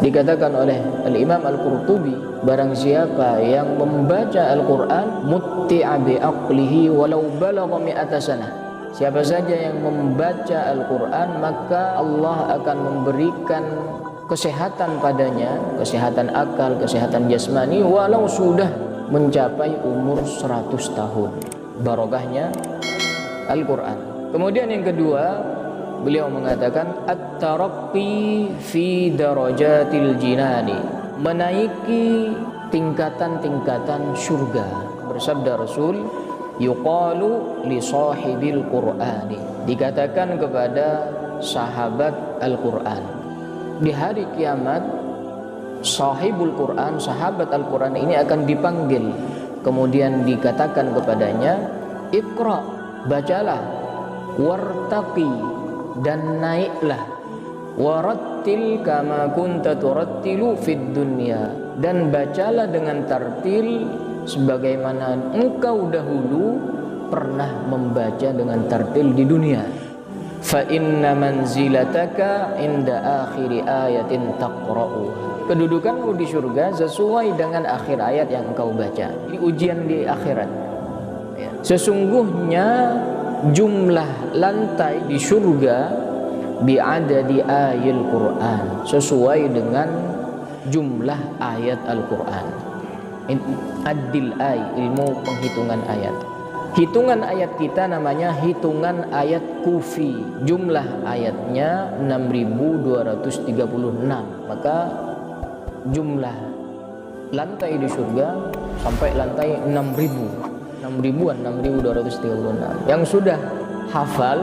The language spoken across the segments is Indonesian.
Dikatakan oleh Al-Imam Al-Qurtubi, barang siapa yang membaca Al-Quran mutti'a bi aqlihi walau balagha mi'ata sanah. Siapa saja yang membaca Al-Quran, maka Allah akan memberikan kesehatan padanya, kesehatan akal, kesehatan jasmani, walau sudah mencapai umur 100 tahun. Barokahnya Al-Quran. Kemudian yang kedua, beliau mengatakan at-taraqqi fi darajatil jinani, menaiki tingkatan-tingkatan surga. Bersabda Rasul, yuqalu li sahibil qur'ani, dikatakan kepada sahabat Al-Quran, di hari kiamat sahibul Quran, sahabat Al-Quran ini akan dipanggil, kemudian dikatakan kepadanya, iqra, bacalah, wartaqi, dan naiklah, warattil kama kunta turattilu fid dunya, dan bacalah dengan tartil sebagaimana engkau dahulu pernah membaca dengan tartil di dunia. Fa inna manzilataka inda akhiri ayatin taqra'uha, kedudukanmu di surga sesuai dengan akhir ayat yang engkau baca. Ini ujian di akhirat. Sesungguhnya jumlah lantai di surga bi'adadi ayil Quran, sesuai dengan jumlah ayat Al-Quran. Adil ay, ilmu penghitungan ayat. Hitungan ayat kita namanya hitungan ayat kufi. Jumlah ayatnya 6236. Maka jumlah lantai di surga sampai lantai 6236. Yang sudah hafal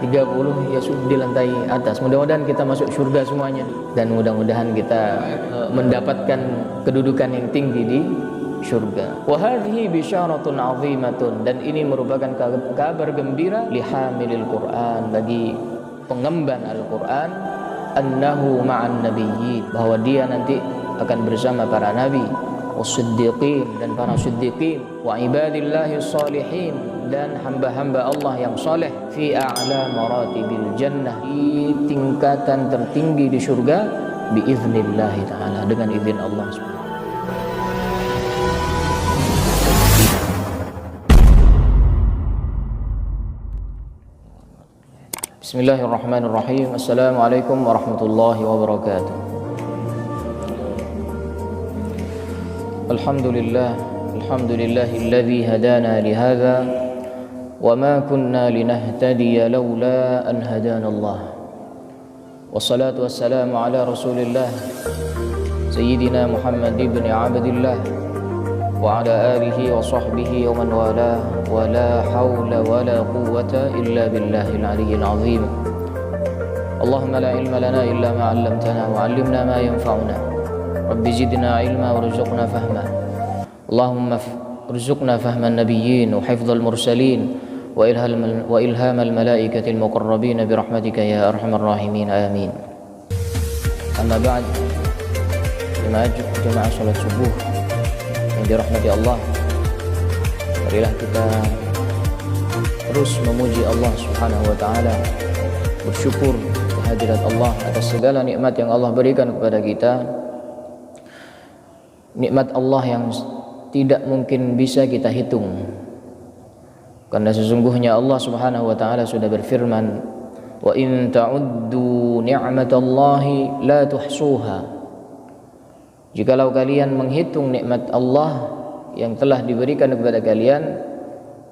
30 ya sudah di lantai atas. Mudah-mudahan kita masuk surga semuanya, dan mudah-mudahan kita mendapatkan kedudukan yang tinggi di surga. Wa hadhihi bisyaratun 'azimatun, dan ini merupakan kabar gembira li hamilil Quran, bagi pengemban Al-Quran, annahu ma'an nabiyyin, bahwa dia nanti akan bersama para nabi, was-siddiqin, dan para siddiqin, wa ibadillahi sholihin, dan hamba-hamba Allah yang soleh, fi a'la maratibil jannah, di tingkatan tertinggi di surga, biiznillah ta'ala, dengan izin Allah subhanahu. Bismillahirrahmanirrahim. Assalamualaikum warahmatullahi wabarakatuh. Alhamdulillahilladzi hadana lihadza wa ma kunna linahtadiya laula an hadana Allah. Wassalatu wassalamu ala Rasulillah Sayyidina Muhammad ibn Abdillah wa ala alihi wa sahbihi wa man wala, wa la hawla wa la quwwata illa billahil aliyyil azim. Allahumma la ilma lana illa ma 'allamtana wa 'allimna ma yanfa'una. Rabbi zidna ilma warzuqna fahma. Allahumma warzuqna fahman nabiyyin wa hifdzal mursalin wa ilhamal malaikatil muqarrabin bi rahmatika ya arhamar rahimin, amin. Amma ba'd, jemaah salat subuh yang dirahmati Allah, marilah kita terus memuji Allah Subhanahu wa taala, bersyukur kehadirat Allah atas segala nikmat yang Allah berikan kepada kita. Nikmat Allah yang tidak mungkin bisa kita hitung, karena sesungguhnya Allah Subhanahu wa taala sudah berfirman, wa in ta'uddu ni'matallahi la tuhsuha, jikalau kalian menghitung nikmat Allah yang telah diberikan kepada kalian,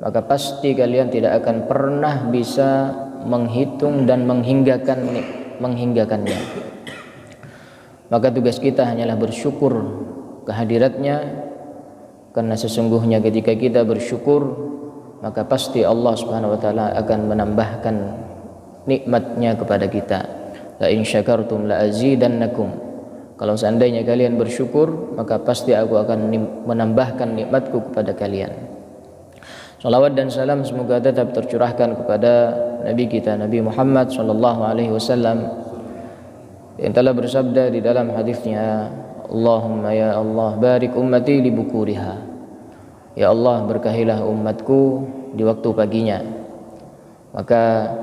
maka pasti kalian tidak akan pernah bisa menghitung dan menghinggakannya. Maka tugas kita hanyalah bersyukur kehadiratnya, karena sesungguhnya ketika kita bersyukur, maka pasti Allah Subhanahu wa taala akan menambahkan nikmatnya kepada kita. La in syakartum la azidannakum, kalau seandainya kalian bersyukur, maka pasti aku akan menambahkan nikmatku kepada kalian. Salawat dan salam semoga tetap tercurahkan kepada Nabi kita, Nabi Muhammad sallallahu alaihi wasallam, yang telah bersabda di dalam hadisnya, Allahumma ya Allah barik ummati li bukuriha, ya Allah berkahilah umatku di waktu paginya. Maka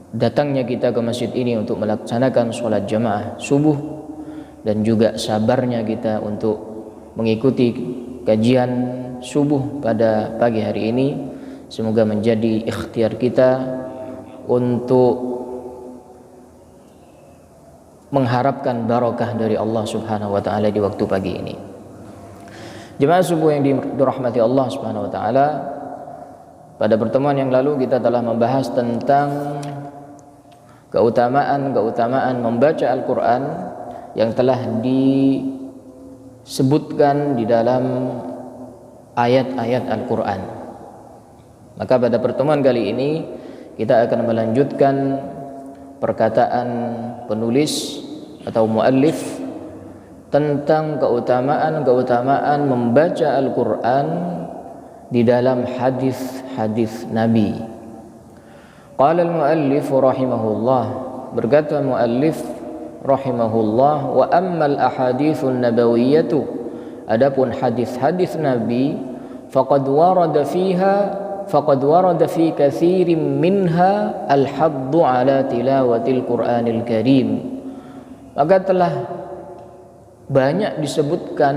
datangnya kita ke masjid ini untuk melaksanakan sholat jamaah subuh, dan juga sabarnya kita untuk mengikuti kajian subuh pada pagi hari ini. Semoga menjadi ikhtiar kita untuk mengharapkan barokah dari Allah Subhanahu wa taala di waktu pagi ini. Jemaah subuh yang dirahmati Allah Subhanahu wa taala, pada pertemuan yang lalu kita telah membahas tentang keutamaan membaca Al-Qur'an yang telah disebutkan di dalam ayat-ayat Al-Qur'an. Maka pada pertemuan kali ini kita akan melanjutkan perkataan penulis atau muallif tentang keutamaan membaca Al-Qur'an di dalam hadis-hadis Nabi. Qala al-muallif rahimahullah, berkata muallif rahimahullah, wa ammal ahaditsun nabawiyyatu, adapun hadis-hadis Nabi, faqad warada fi katsirin minha al-haddu ala tilawatil Qur'anil Karim. Maka telah banyak disebutkan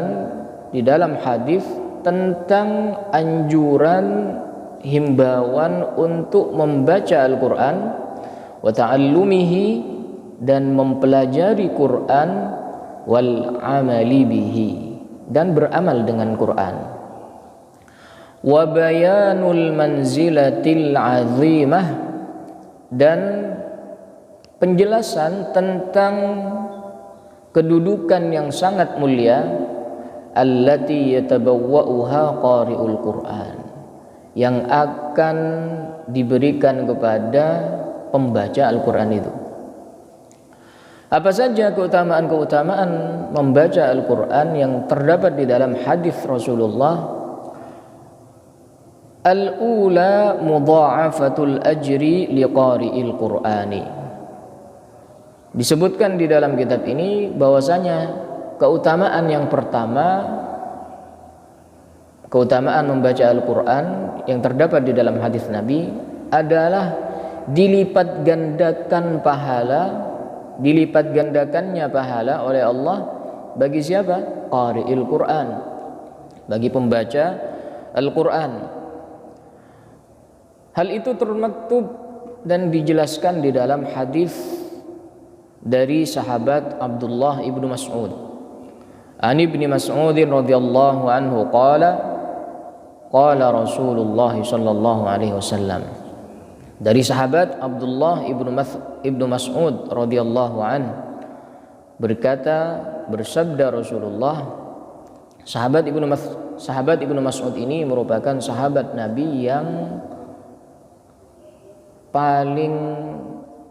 di dalam hadis tentang anjuran, himbauan untuk membaca Al-Qur'an, wa ta'allumihi, dan mempelajari Qur'an, wal amali bihi, dan beramal dengan Qur'an. Wa bayanul manzilatil azimah, dan penjelasan tentang kedudukan yang sangat mulia, allati yatabawwa'uha qari'ul Qur'an, yang akan diberikan kepada pembaca Al-Qur'an itu. Apa saja keutamaan-keutamaan membaca Al-Qur'an yang terdapat di dalam hadis Rasulullah? Al-ula mudha'afatul ajri liqari'il Qur'ani. Disebutkan di dalam kitab ini bahwasanya keutamaan yang pertama, keutamaan membaca Al-Qur'an yang terdapat di dalam hadis Nabi adalah dilipat gandakannya pahala oleh Allah bagi siapa? Qari'il Qur'an, bagi pembaca Al-Qur'an. Hal itu termaktub dan dijelaskan di dalam hadis dari sahabat Abdullah ibnu Mas'ud. An ibni Mas'udin radhiyallahu anhu qala Rasulullah sallallahu alaihi wasallam. Dari sahabat Abdullah ibnu Mas'ud radhiyallahu an bersabda Rasulullah. Sahabat ibnu Mas'ud ini merupakan sahabat Nabi yang paling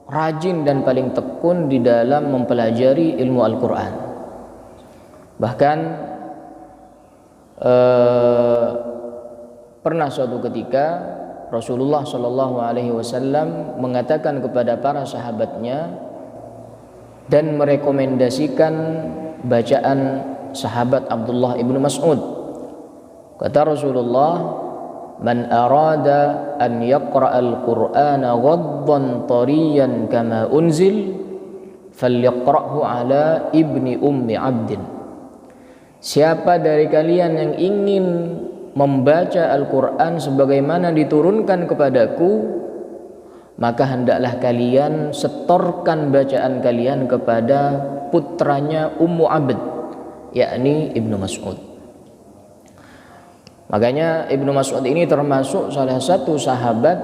rajin dan paling tekun di dalam mempelajari ilmu Al-Qur'an. Bahkan pernah suatu ketika Rasulullah Shallallahu Alaihi Wasallam mengatakan kepada para sahabatnya dan merekomendasikan bacaan sahabat Abdullah ibnu Mas'ud. Kata Rasulullah, man arada an yaqra'al Qur'ana ghaddan tariyan kama unzil falyaqra'hu ala ibni ummi abdin. Siapa dari kalian yang ingin membaca Al-Qur'an sebagaimana diturunkan kepadaku, maka hendaklah kalian setorkan bacaan kalian kepada putranya Ummu Abd, yakni Ibnu Mas'ud. Makanya Ibnu Mas'ud ini termasuk salah satu sahabat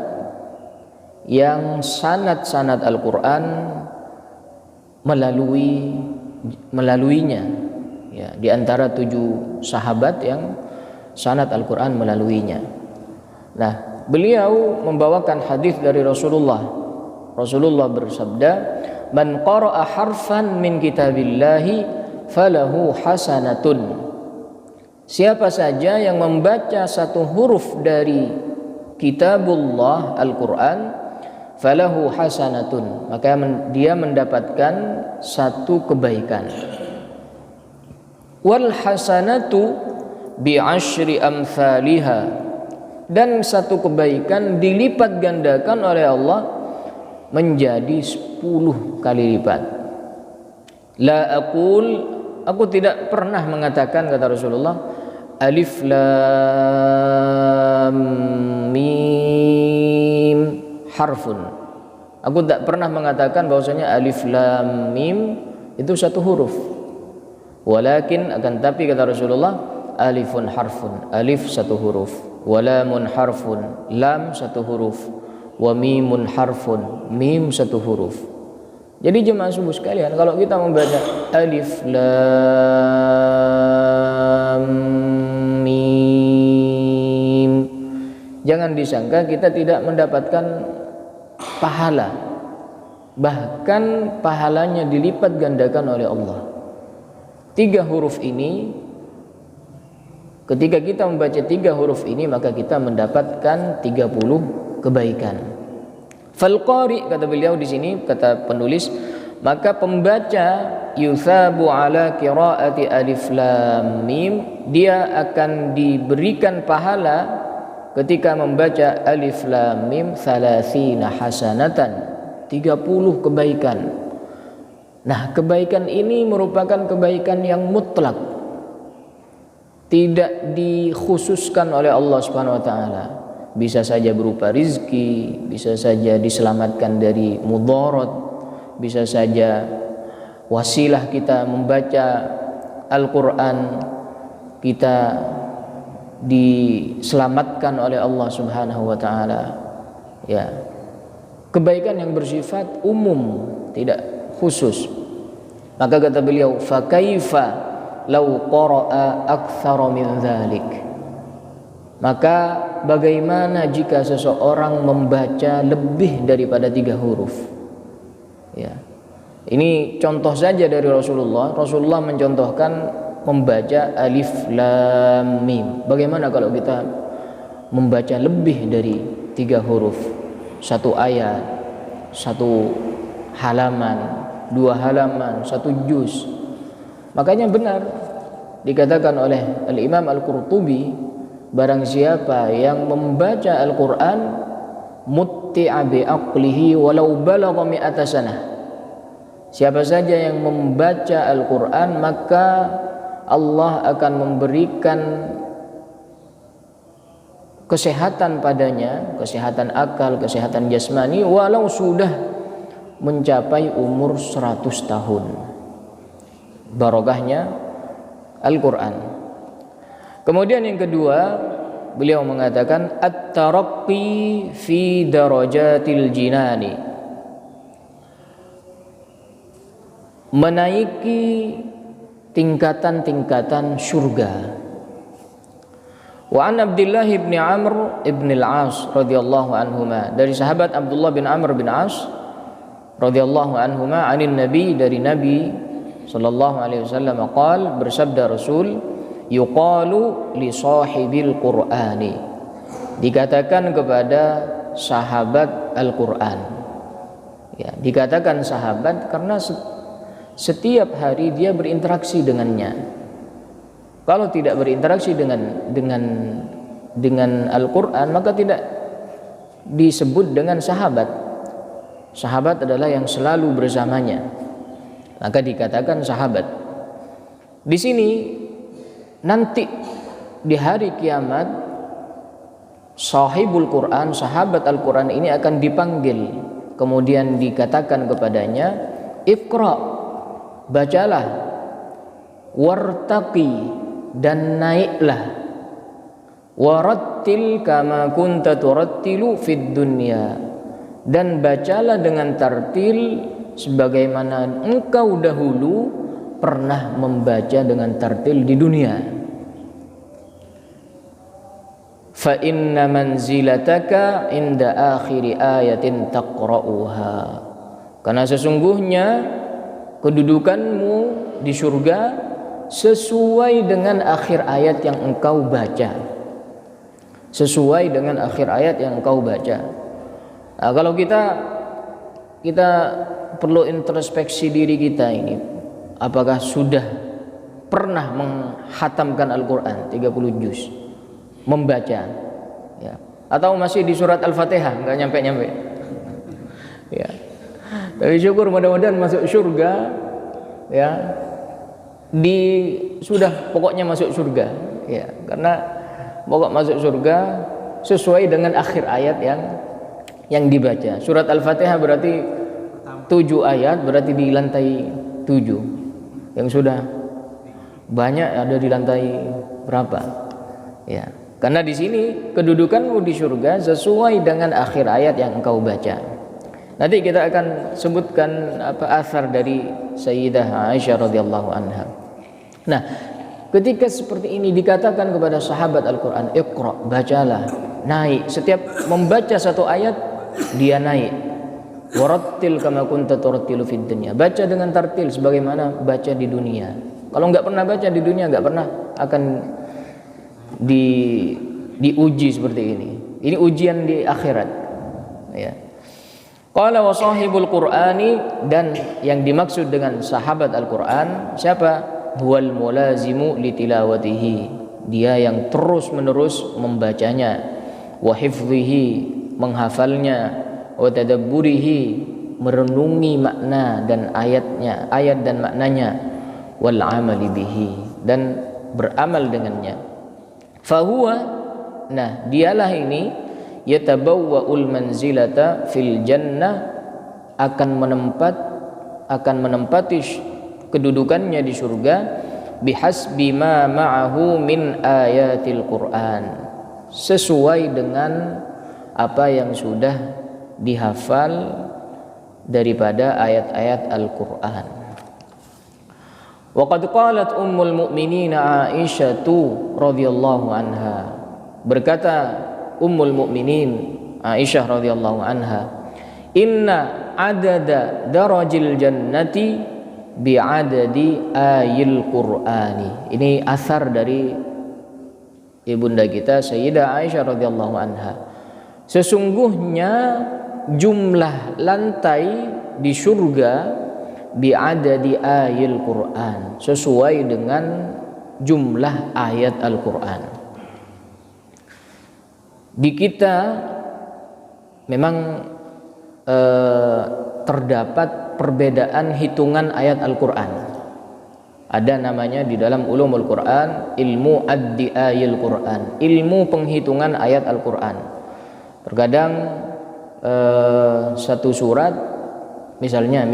yang sanad Al-Qur'an melaluinya, ya, di antara 7 sahabat yang sanad Al-Qur'an melaluinya. Nah, beliau membawakan hadis dari Rasulullah. Rasulullah bersabda, man qara'a harfan min kitabillahi falahu hasanatun. Siapa saja yang membaca satu huruf dari kitabullah Al-Qur'an, falahu hasanatun, maka dia mendapatkan satu kebaikan. Wal hasanatu bi asyri amsalha, dan satu kebaikan dilipat gandakan oleh Allah menjadi 10 kali lipat. La aqul, aku tidak pernah mengatakan, kata Rasulullah, alif lam mim harfun. Aku tak pernah mengatakan bahwasanya alif lam mim itu satu huruf. Walakin, akan tapi, kata Rasulullah, alifun harfun, alif satu huruf, wa lamun harfun, lam satu huruf, wa mimun harfun, mim satu huruf. Jadi jemaah subuh sekalian, kalau kita membaca alif lam mim, jangan disangka kita tidak mendapatkan pahala. Bahkan pahalanya dilipat gandakan oleh Allah. 3 huruf ini, ketika kita membaca 3 huruf ini, maka kita mendapatkan 30 kebaikan. Fal qari, kata beliau di sini, kata penulis, maka pembaca yuthabu ala qiraati alif lam mim, dia akan diberikan pahala ketika membaca alif lam mim 30 hasanatan, 30 kebaikan. Nah, kebaikan ini merupakan kebaikan yang mutlak, tidak dikhususkan oleh Allah Subhanahu wa taala. Bisa saja berupa rizki, bisa saja diselamatkan dari mudarat, bisa saja wasilah kita membaca Al-Quran, kita diselamatkan oleh Allah Subhanahu wa taala. Ya. Kebaikan yang bersifat umum, tidak khusus. Maka kata beliau, fa kaifa law qara'a aktsara min dzalik. Maka bagaimana jika seseorang membaca lebih daripada 3 huruf? Ya. Ini contoh saja dari Rasulullah. Rasulullah mencontohkan membaca alif lam mim. Bagaimana kalau kita membaca lebih dari 3 huruf? 1 ayat, 1 halaman, 2 halaman, 1 juz. Makanya benar dikatakan oleh Al-Imam Al-Qurtubi, barang siapa yang membaca Al-Quran mutti'a bi aqlihi walau balagha mi'ata sanah. Siapa saja yang membaca Al-Quran, maka Allah akan memberikan kesehatan padanya, kesehatan akal, kesehatan jasmani, walau sudah mencapai umur 100 tahun. Barokahnya Al-Quran. Kemudian yang kedua, beliau mengatakan at-taraqqi fi darajatil jinani, menaiki tingkatan-tingkatan surga. Wa an Abdullah bin Amr bin al-As radhiyallahu anhuma, dari sahabat Abdullah bin Amr bin As radhiyallahu anhuma, anin Nabi, dari Nabi sallallahu alaihi wasallam, qala, bersabda Rasul, yuqalu li sahibil Qur'ani, dikatakan kepada sahabat Al-Qur'an. Ya, dikatakan sahabat karena setiap hari dia berinteraksi dengannya. Kalau tidak berinteraksi dengan Al-Qur'an, maka tidak disebut dengan sahabat. Sahabat adalah yang selalu bersamanya, maka dikatakan sahabat. Di sini nanti di hari kiamat, sahibul Quran, sahabat Al-Quran ini akan dipanggil, kemudian dikatakan kepadanya, Iqra, bacalah, wartaqi, dan naiklah, warattil kama kunta turattilu fid dunya, dan bacalah dengan tartil sebagaimana engkau dahulu pernah membaca dengan tartil di dunia. Fa inna manzilataka inda akhiri ayatin taqra'uha, karena sesungguhnya kedudukanmu di surga sesuai dengan akhir ayat yang engkau baca. Sesuai dengan akhir ayat yang engkau baca. Nah, kalau kita perlu introspeksi diri kita ini, apakah sudah pernah menghatamkan Al-Quran 30 juz, membaca, ya, atau masih di surat Al-Fatihah, nggak nyampe-nyampe. Ya. Tapi syukur mudah-mudahan masuk surga ya. Sudah pokoknya masuk surga ya. Karena pokok masuk surga sesuai dengan akhir ayat yang dibaca. Surat Al-Fatihah berarti 7 ayat, berarti di lantai 7. Yang sudah banyak ada di lantai berapa? Ya. Karena di sini kedudukanmu di surga sesuai dengan akhir ayat yang engkau baca. Nanti kita akan sebutkan asar dari Sayyidah Aisyah radhiyallahu anha. Nah, ketika seperti ini dikatakan kepada sahabat Al-Qur'an, "Iqra", bacalah, naik. Setiap membaca satu ayat dia naik. Warattil kama kunta turattilu fid dunya. Baca dengan tartil sebagaimana baca di dunia. Kalau enggak pernah baca di dunia, enggak pernah akan diuji seperti ini. Ini ujian di akhirat. Ya. Qala wa sahibul Qur'ani, dan yang dimaksud dengan sahabat Al-Qur'an siapa? Huwal mulazimu litilawatihi. Dia yang terus-menerus membacanya, wa hifdhihi, menghafalnya, wa tadabburihi, merenungi makna dan ayat dan maknanya, wal amali bihi, dan beramal dengannya. Fahuwa, nah dialah ini yatabawwa'ul manzilata fil jannah, akan menempati kedudukannya di surga bihasbi ma ma'ahu min ayatil Qur'an, sesuai dengan apa yang sudah dihafal daripada ayat-ayat Al-Qur'an. Wa qad qalat ummul mu'minin Aisyah radhiyallahu anha, berkata Ummul Mukminin Aisyah radhiyallahu anha, "Inna adada darajil jannati bi'adadi ayil Qur'ani." Ini asar dari ibunda kita Sayyidah Aisyah radhiyallahu anha. Sesungguhnya jumlah lantai di surga bi'adadi ayil Qur'an, sesuai dengan jumlah ayat Al-Qur'an. Di kita memang terdapat perbedaan hitungan ayat Al-Quran. Ada namanya di dalam ulumul Quran ilmu addi ayil Quran, ilmu penghitungan ayat Al-Quran. Terkadang satu surat misalnya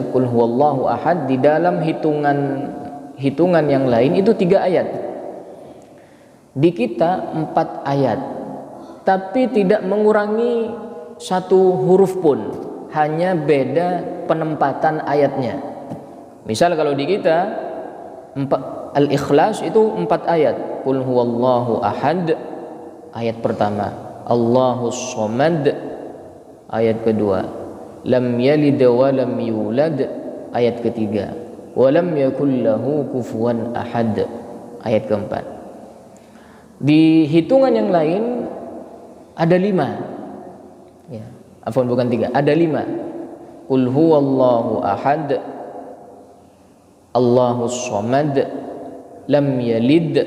qul huwallahu ahad, di dalam hitungan yang lain itu 3 ayat. Di kita 4 ayat, tapi tidak mengurangi satu huruf pun, hanya beda penempatan ayatnya. Misal kalau di kita Al-Ikhlas itu 4 ayat. Qul huwallahu ahad ayat pertama, Allahus somad ayat kedua, lam yalid wa lam yulad ayat ketiga, wa lam yakul lahu kufuwan ahad ayat keempat. Di hitungan yang lain ada 5 ya, afwan bukan 3, ada 5. Qul huwallahu ahad, Allahus somad, lam yalid,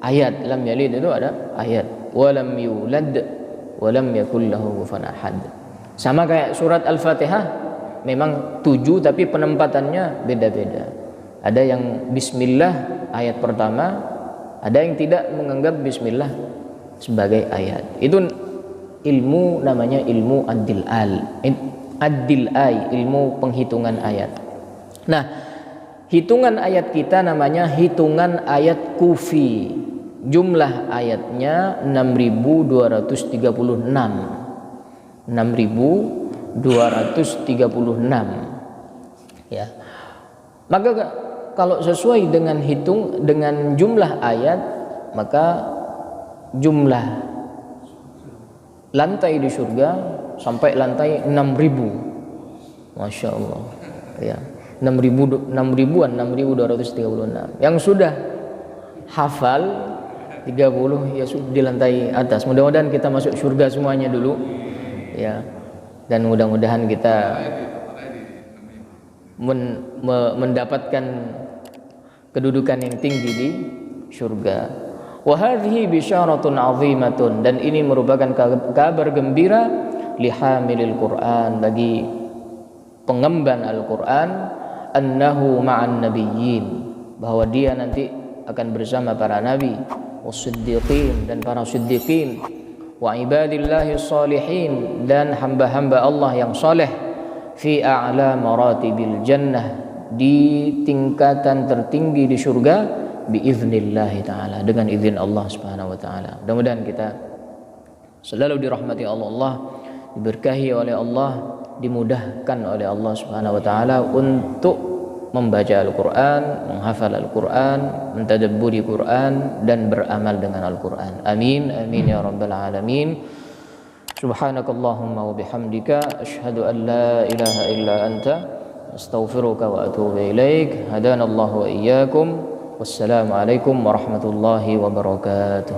ayat lam yalid itu ada ayat, wa lam yulad wa lam yakul lahu kufuwan ahad. Sama kayak surat Al-Fatihah, memang 7 tapi penempatannya beda-beda. Ada yang bismillah ayat pertama, ada yang tidak menganggap bismillah sebagai ayat. Itu ilmu namanya ilmu ad-dil'ai, ilmu penghitungan ayat. Nah, hitungan ayat kita namanya hitungan ayat kufi. Jumlah ayatnya 6.236 ya. Maka kalau sesuai dengan dengan jumlah ayat, maka jumlah lantai di surga sampai lantai 6.000. Masya Allah ya, 6.236 yang sudah hafal 30 ya sudah di lantai atas. Mudah-mudahan kita masuk surga semuanya dulu ya, dan mudah-mudahan kita mendapatkan kedudukan yang tinggi di surga. Wa hadhihi bisyaratun 'azimatun, dan ini merupakan kabar gembira lihamilil Qur'an, bagi pengemban Al-Qur'an, annahu ma'an nabiyyin, bahwa dia nanti akan bersama para nabi, was-siddiqin, dan para siddiqin, wa ibadillahi sholihin, dan hamba-hamba Allah yang soleh, fi a'la maratibil jannah, di tingkatan tertinggi di surga, biiznillahi ta'ala, dengan izin Allah subhanahu wa ta'ala. Mudah-mudahan kita selalu dirahmati Allah, diberkahi oleh Allah, dimudahkan oleh Allah subhanahu wa ta'ala untuk membaca Al-Quran, menghafal Al-Quran, mentadabburi Quran, dan beramal dengan Al-Quran. Amin, amin ya rabbal alamin. Subhanakallahumma wa bihamdika, asyhadu an la ilaha illa anta, astaghfiruka wa atubu ilaik. Hadanallahu wa iyyakum. Wassalamu alaikum warahmatullahi wabarakatuh.